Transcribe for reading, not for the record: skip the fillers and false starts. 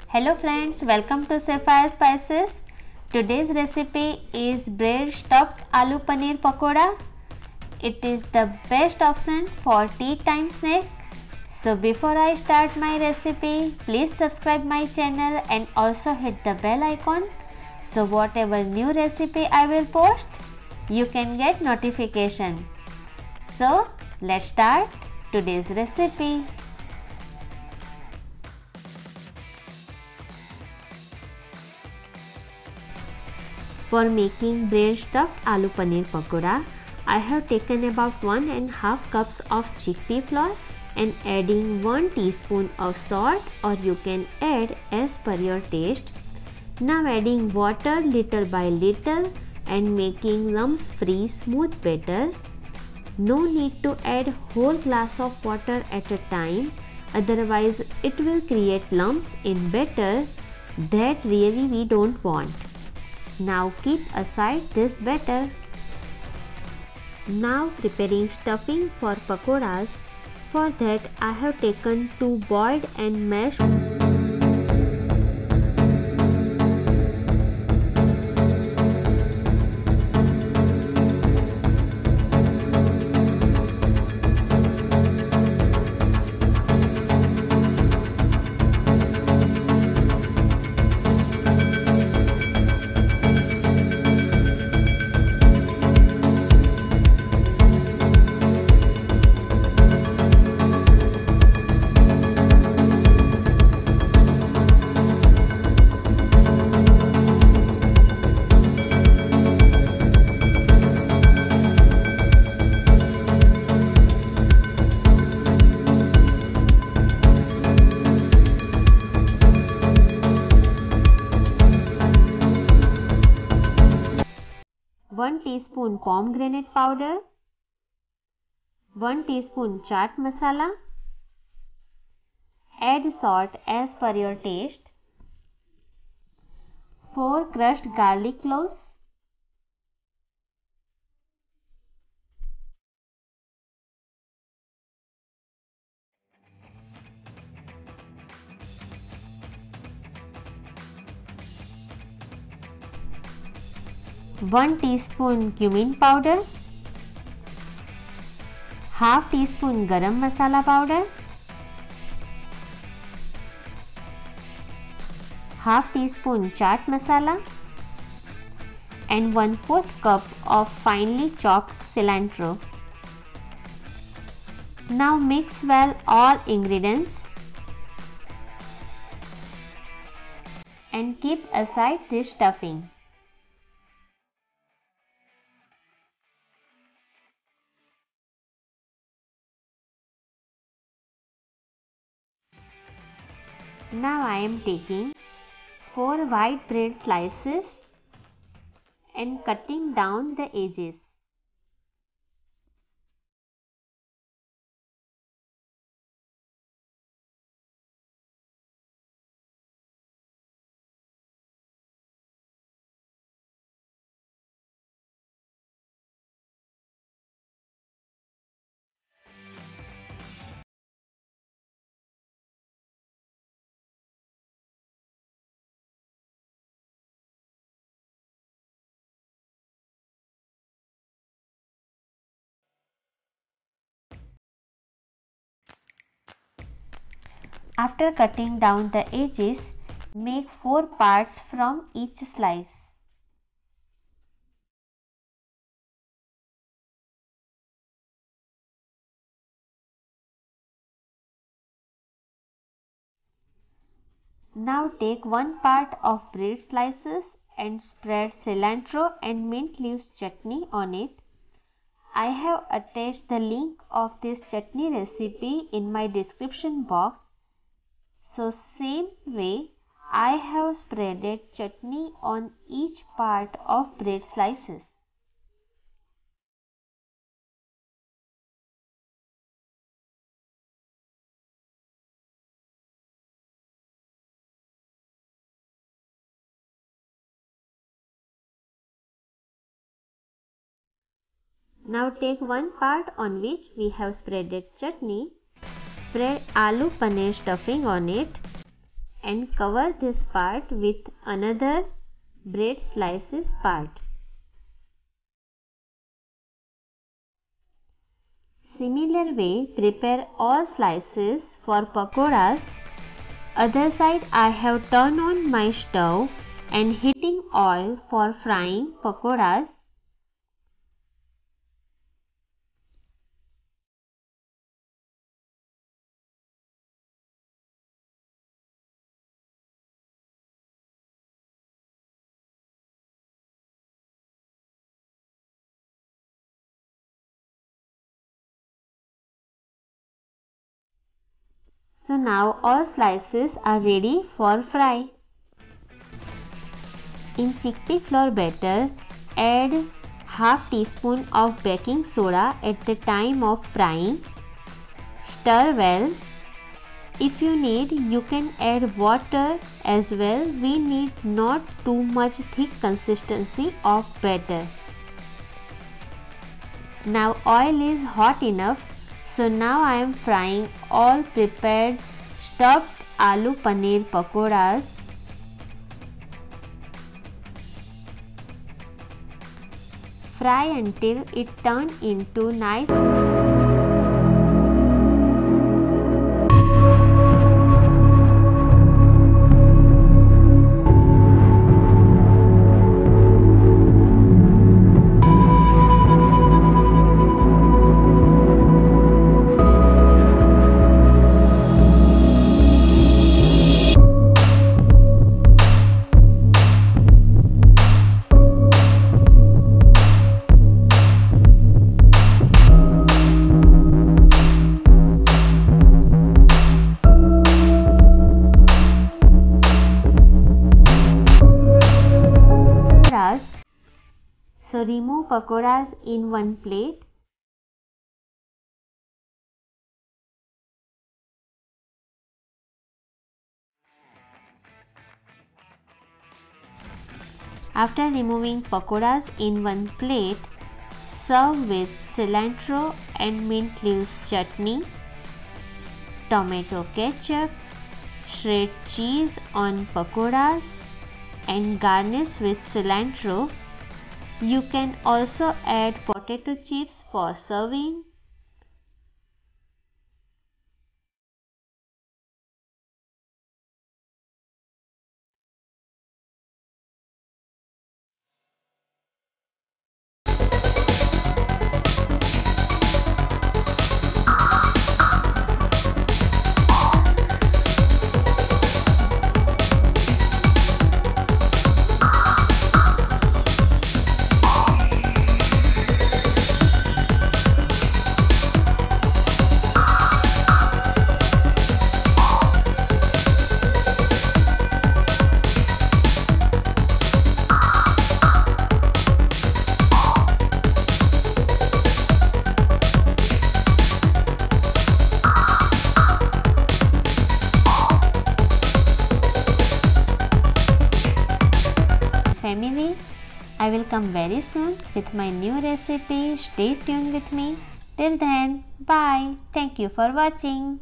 Hello friends, welcome to Sapphire Spices. Today's recipe is bread stuffed aloo paneer pakoda. It is the best option for tea time snack. So before I start my recipe, please subscribe my channel and also hit the bell icon. So whatever new recipe I will post, you can get notification. So let's start today's recipe. For making bread stuffed aloo paneer pakoda, I have taken about 1.5 cups of chickpea flour and adding 1 teaspoon of salt, or you can add as per your taste. Now adding water little by little and making lumps free smooth batter. No need to add whole glass of water at a time, otherwise it will create lumps in batter that really we don't want. Now keep aside this batter. Now preparing stuffing for pakoras. For that I have taken 2 boiled and mashed one teaspoon pomegranate powder, 1 teaspoon chaat masala, add salt as per your taste, 4 crushed garlic cloves, one teaspoon cumin powder, half teaspoon garam masala powder, half teaspoon chaat masala and 1/4 cup of finely chopped cilantro. Now mix well all ingredients and keep aside this stuffing. Now I am taking 4 white bread slices and cutting down the edges. After cutting down the edges, make 4 parts from each slice. Now take 1 part of bread slices and spread cilantro and mint leaves chutney on it. I have attached the link of this chutney recipe in my description box. So same way I have spreaded chutney on each part of bread slices. Now take one part on which we have spreaded chutney, spread aloo paneer stuffing on it and cover this part with another bread slices part. Similar way, prepare all slices for pakoras. Other side, I have turned on my stove and heating oil for frying pakoras. So now all slices are ready for fry. In chickpea flour batter, add half teaspoon of baking soda at the time of frying. Stir well. If you need, you can add water as well. We need not too much thick consistency of batter. Now oil is hot enough. So now I am frying all prepared stuffed aloo paneer pakoras. Fry until it turns into nice. So remove pakoras in one plate. After removing pakoras in one plate, serve with cilantro and mint leaves chutney, tomato ketchup, shredded cheese on pakoras and garnish with cilantro. You can also add potato chips for serving. Family, I will come very soon with my new recipe. Stay tuned with me. Till then, bye. Thank you for watching.